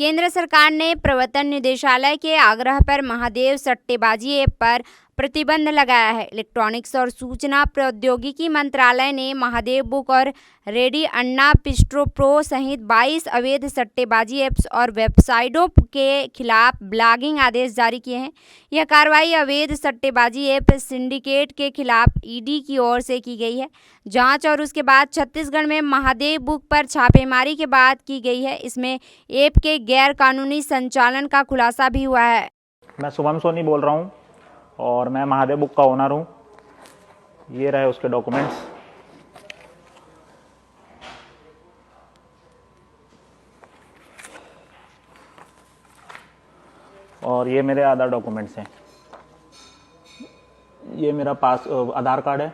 केंद्र सरकार ने प्रवर्तन निदेशालय के आग्रह पर महादेव सट्टेबाजी ऐप पर प्रतिबंध लगाया है। इलेक्ट्रॉनिक्स और सूचना प्रौद्योगिकी मंत्रालय ने महादेव बुक और रेडी अन्ना पिस्ट्रो प्रो सहित 22 अवैध सट्टेबाजी ऐप्स और वेबसाइटों के खिलाफ ब्लॉगिंग आदेश जारी किए हैं। यह कार्रवाई अवैध सट्टेबाजी ऐप सिंडिकेट के खिलाफ ईडी की ओर से की गई है। जांच और उसके बाद छत्तीसगढ़ में महादेव बुक पर छापेमारी के बाद की गई है। इसमें ऐप के गैर कानूनी संचालन का खुलासा भी हुआ है। मैं शुभम सोनी बोल रहा हूँ और मैं महादेव बुक का ओनर हूँ। ये रहे उसके डॉक्यूमेंट्स। और ये मेरे आधार डॉक्यूमेंट्स हैं। ये मेरा आधार कार्ड है।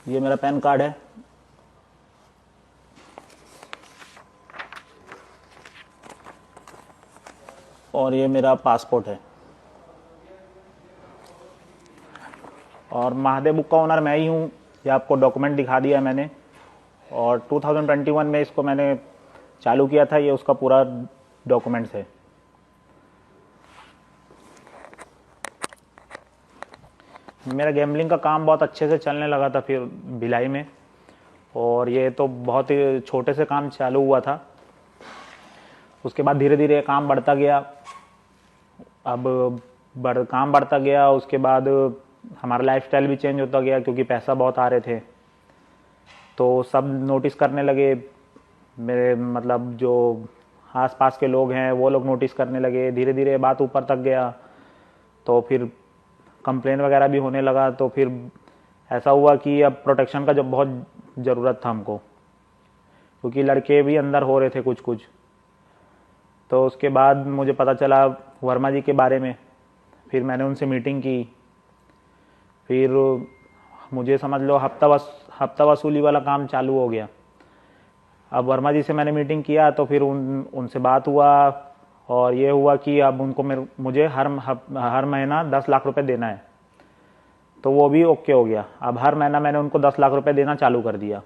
ये मेरा पैन कार्ड है। और ये मेरा पासपोर्ट है। और महादेव बुक का ओनर मैं ही हूँ। ये आपको डॉक्यूमेंट दिखा दिया है मैंने। और 2021 में इसको मैंने चालू किया था। ये उसका पूरा डॉक्यूमेंट्स है। मेरा गैम्बलिंग का काम बहुत अच्छे से चलने लगा था फिर भिलाई में। और ये तो बहुत ही छोटे से काम चालू हुआ था। उसके बाद धीरे धीरे काम बढ़ता गया। अब काम बढ़ता गया। उसके बाद हमारा लाइफस्टाइल भी चेंज होता गया क्योंकि पैसा बहुत आ रहे थे। तो सब नोटिस करने लगे। मेरे मतलब जो आसपास के लोग हैं वो लोग नोटिस करने लगे। धीरे धीरे बात ऊपर तक गया। तो फिर कंप्लेन वगैरह भी होने लगा। तो फिर ऐसा हुआ कि अब प्रोटेक्शन का जब बहुत ज़रूरत था हमको, क्योंकि लड़के भी अंदर हो रहे थे कुछ कुछ। तो उसके बाद मुझे पता चला वर्मा जी के बारे में। फिर मैंने उनसे मीटिंग की। फिर मुझे समझ लो हफ्ता वसूली वाला काम चालू हो गया। अब वर्मा जी से मैंने मीटिंग किया तो फिर उनसे बात हुआ। और ये हुआ कि अब उनको मुझे हर महीना 10 लाख रुपए देना है। तो वो भी ओके हो गया। अब हर महीना मैंने उनको 10 लाख रुपए देना चालू कर दिया।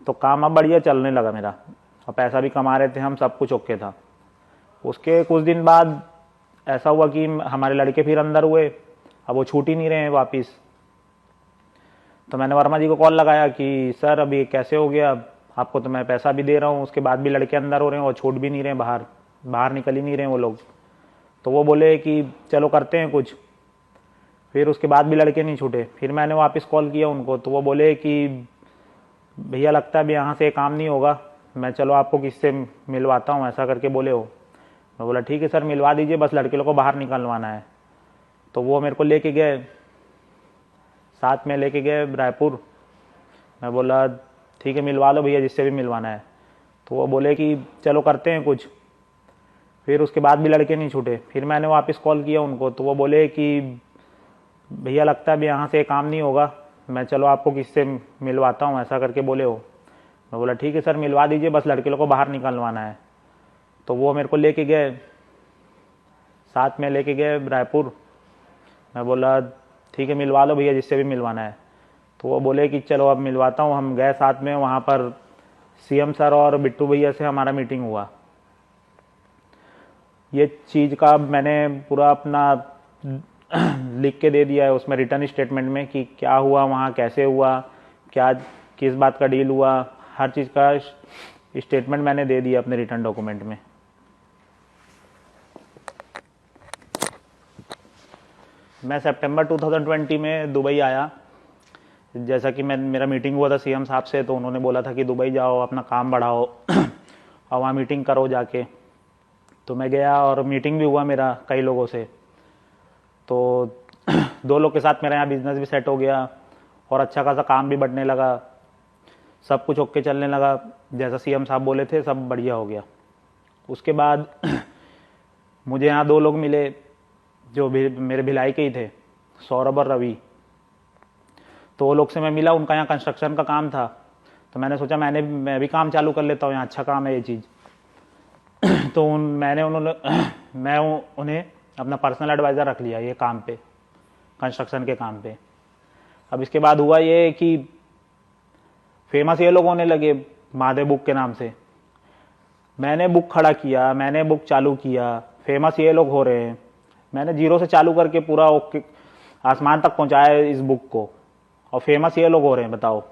तो काम अब बढ़िया चलने लगा मेरा। और पैसा भी कमा रहे थे हम, सब कुछ ओके था। उसके कुछ दिन बाद ऐसा हुआ कि हमारे लड़के फिर अंदर हुए। अब वो छूट ही नहीं रहे हैं वापिस। तो मैंने वर्मा जी को कॉल लगाया कि सर अभी कैसे हो गया, आपको तो मैं पैसा भी दे रहा हूँ, उसके बाद भी लड़के अंदर हो रहे हैं और छूट भी नहीं रहे, बाहर निकल ही नहीं रहे वो लोग। तो वो बोले कि चलो करते हैं कुछ। फिर उसके बाद भी लड़के नहीं छूटे। फिर मैंने वापस कॉल किया उनको। तो वो बोले कि भैया लगता है अभी यहाँ से काम नहीं होगा, मैं चलो आपको किससे मिलवाता हूँ, ऐसा करके बोले हो। मैं बोला ठीक है सर मिलवा दीजिए, बस लड़के लोग को बाहर निकलवाना है। तो वो मेरे को लेके गए, साथ में लेके गए रायपुर। मैं बोला ठीक है मिलवा लो भैया जिससे भी मिलवाना है। तो वो बोले कि चलो करते हैं कुछ। फिर उसके बाद भी लड़के नहीं छूटे। फिर मैंने वापस कॉल किया उनको। तो वो बोले कि भैया लगता है अभी यहाँ से काम नहीं होगा, मैं चलो आपको किससे मिलवाता हूँ, ऐसा करके बोले हो। मैं बोला ठीक है सर मिलवा दीजिए, बस लड़के लोग को बाहर निकलवाना है। तो वो मेरे को लेके गए, साथ में लेके गए रायपुर। मैं बोला ठीक है मिलवा लो भैया जिससे भी मिलवाना है। तो वो बोले कि चलो अब मिलवाता हूँ। हम गए साथ में। वहाँ पर सीएम सर और बिट्टू भैया से हमारा मीटिंग हुआ। ये चीज़ का मैंने पूरा अपना लिख के दे दिया है उसमें रिटर्न स्टेटमेंट में कि क्या हुआ वहाँ, कैसे हुआ, क्या किस बात का डील हुआ, हर चीज़ का स्टेटमेंट मैंने दे दिया अपने रिटर्न डॉक्यूमेंट में। मैं सितंबर 2020 में दुबई आया। जैसा कि मेरा मीटिंग हुआ था सीएम साहब से, तो उन्होंने बोला था कि दुबई जाओ अपना काम बढ़ाओ और वहाँ मीटिंग करो जाके। तो मैं गया और मीटिंग भी हुआ मेरा कई लोगों से। तो 2 लोग के साथ मेरा यहाँ बिजनेस भी सेट हो गया और अच्छा खासा काम भी बढ़ने लगा। सब कुछ ओके चलने लगा, जैसा सीएम साहब बोले थे सब बढ़िया हो गया। उसके बाद मुझे यहाँ 2 लोग मिले जो भी मेरे भिलाई के ही थे, सौरभ और रवि। तो वो लोग से मैं मिला, उनका यहाँ कंस्ट्रक्शन का काम था। तो मैंने सोचा मैं भी काम चालू कर लेता हूँ, यहाँ अच्छा काम है ये चीज़। तो मैं उन्हें अपना पर्सनल एडवाइज़र रख लिया ये काम पे, कंस्ट्रक्शन के काम पे। अब इसके बाद हुआ ये कि फेमस ये लोग होने लगे महादेव बुक के नाम से। मैंने बुक खड़ा किया, मैंने बुक चालू किया, फेमस ये लोग हो रहे हैं। मैंने जीरो से चालू करके पूरा आसमान तक पहुंचाया इस बुक को, और फेमस ये लोग हो रहे हैं। बताओ,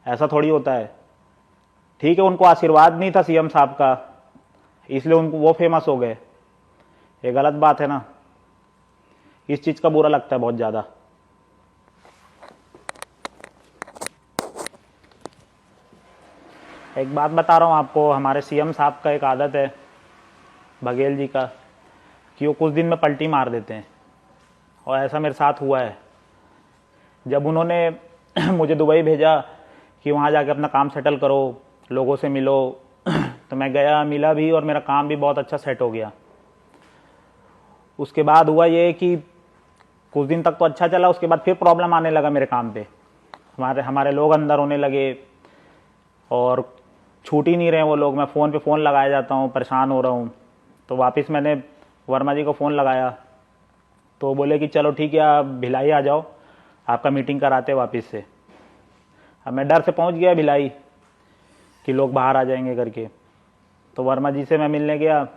ऐसा थोड़ी होता है। ठीक है, उनको आशीर्वाद नहीं था सीएम साहब का, इसलिए उनको वो फेमस हो गए। ये गलत बात है ना। इस चीज का बुरा लगता है बहुत ज्यादा। एक बात बता रहा हूँ आपको, हमारे सीएम साहब का एक आदत है, बघेल जी का, कि वो कुछ दिन में पलटी मार देते हैं, और ऐसा मेरे साथ हुआ है। जब उन्होंने मुझे दुबई भेजा कि वहाँ जाके अपना काम सेटल करो, लोगों से मिलो, तो मैं गया, मिला भी, और मेरा काम भी बहुत अच्छा सेट हो गया। उसके बाद हुआ ये कि कुछ दिन तक तो अच्छा चला, उसके बाद फिर प्रॉब्लम आने लगा मेरे काम पे। हमारे लोग अंदर होने लगे और छूट ही नहीं रहे वो लोग। मैं फ़ोन पे फ़ोन लगाया जाता हूँ, परेशान हो रहा हूँ। तो वापस मैंने वर्मा जी को फ़ोन लगाया, तो बोले कि चलो ठीक है, आप भिलाई आ जाओ, आपका मीटिंग कराते वापस से। अब मैं डर से पहुँच गया भिलाई कि लोग बाहर आ जाएंगे करके। तो वर्मा जी से मैं मिलने गया।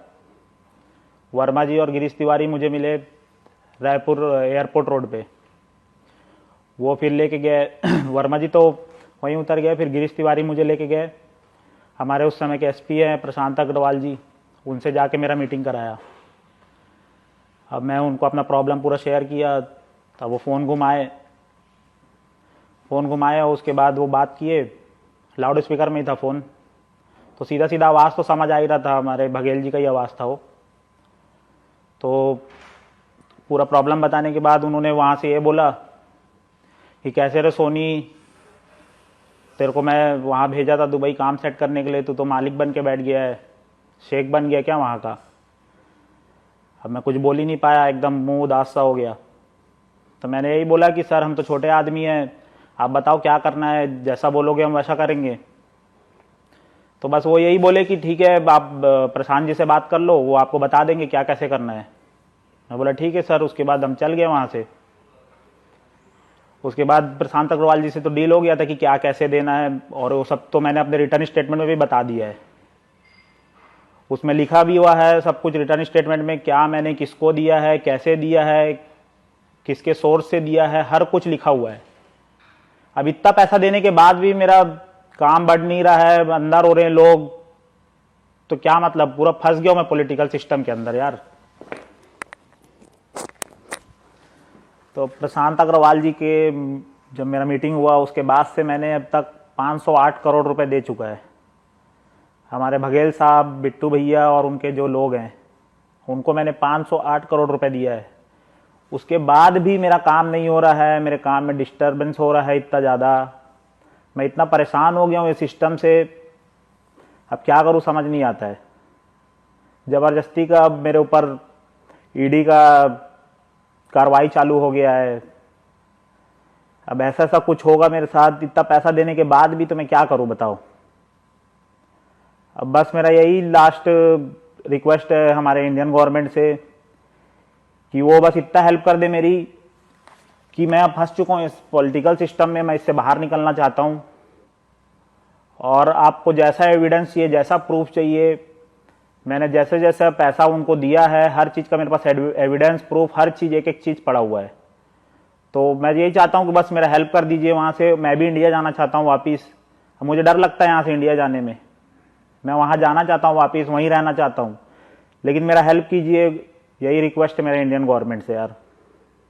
वर्मा जी और गिरीश तिवारी मुझे मिले रायपुर एयरपोर्ट रोड पे। वो फिर लेके गए वर्मा जी तो वहीं उतर गए, फिर गिरीश तिवारी मुझे लेके गए हमारे उस समय के एसपी हैं प्रशांत अग्रवाल जी, उनसे जाके मेरा मीटिंग कराया। अब मैं उनको अपना प्रॉब्लम पूरा शेयर किया, तब वो फ़ोन घुमाए और उसके बाद वो बात किए। लाउड स्पीकर में ही था फ़ोन, तो सीधा सीधा आवाज़ तो समझ आ ही रहा था, हमारे बघेल जी का ही आवाज़ था वो। तो पूरा प्रॉब्लम बताने के बाद उन्होंने वहाँ से ये बोला कि कैसे रे सोनी, तेरे को मैं वहाँ भेजा था दुबई काम सेट करने के लिए, तू तो मालिक बन के बैठ गया है, शेख बन गया क्या वहाँ का। अब मैं कुछ बोल ही नहीं पाया, एकदम मुंह उदास सा हो गया। तो मैंने यही बोला कि सर हम तो छोटे आदमी हैं, आप बताओ क्या करना है, जैसा बोलोगे हम वैसा करेंगे। तो बस वो यही बोले कि ठीक है, आप प्रशांत जी से बात कर लो, वो आपको बता देंगे क्या कैसे करना है। मैं बोला ठीक है सर। उसके बाद हम चल गए वहाँ से। उसके बाद प्रशांत अग्रवाल जी से तो डील हो गया था कि क्या कैसे देना है, और वो सब तो मैंने अपने रिटर्न स्टेटमेंट में भी बता दिया है। उसमें लिखा भी हुआ है सब कुछ रिटर्न स्टेटमेंट में, क्या मैंने किसको दिया है, कैसे दिया है, किसके सोर्स से दिया है, हर कुछ लिखा हुआ है। अब इतना पैसा देने के बाद भी मेरा काम बढ़ नहीं रहा है, अंदर हो रहे हैं लोग, तो क्या मतलब, पूरा फंस गया हूं मैं पॉलिटिकल सिस्टम के अंदर यार। तो प्रशांत अग्रवाल जी के जब मेरा मीटिंग हुआ उसके बाद से मैंने अब तक 508 करोड़ रुपए दे चुका है। हमारे बघेल साहब, बिट्टू भैया और उनके जो लोग हैं उनको मैंने 508 करोड़ रुपए दिया है। उसके बाद भी मेरा काम नहीं हो रहा है, मेरे काम में डिस्टर्बेंस हो रहा है इतना ज़्यादा। मैं इतना परेशान हो गया हूँ इस सिस्टम से, अब क्या करूँ समझ नहीं आता है। ज़बरदस्ती का अब मेरे ऊपर ईडी का कार्रवाई चालू हो गया है। अब ऐसा ऐसा कुछ होगा मेरे साथ, इतना पैसा देने के बाद भी, तो मैं क्या करूं बताओ। अब बस मेरा यही लास्ट रिक्वेस्ट है हमारे इंडियन गवर्नमेंट से कि वो बस इतना हेल्प कर दे मेरी, कि मैं अब फंस चुका हूँ इस पॉलिटिकल सिस्टम में, मैं इससे बाहर निकलना चाहता हूँ। और आपको जैसा एविडेंस चाहिए, जैसा प्रूफ चाहिए, मैंने जैसे जैसे पैसा उनको दिया है, हर चीज़ का मेरे पास एविडेंस, प्रूफ, हर चीज़, एक एक चीज़ पड़ा हुआ है। तो मैं यही चाहता हूँ कि बस मेरा हेल्प कर दीजिए वहाँ से। मैं भी इंडिया जाना चाहता हूँ वापस। मुझे डर लगता है यहाँ से इंडिया जाने में। मैं वहाँ जाना चाहता हूँ वापस, वहीं रहना चाहता हूँ, लेकिन मेरा हेल्प कीजिए, यही रिक्वेस्ट है मेरे इंडियन गवर्नमेंट से यार।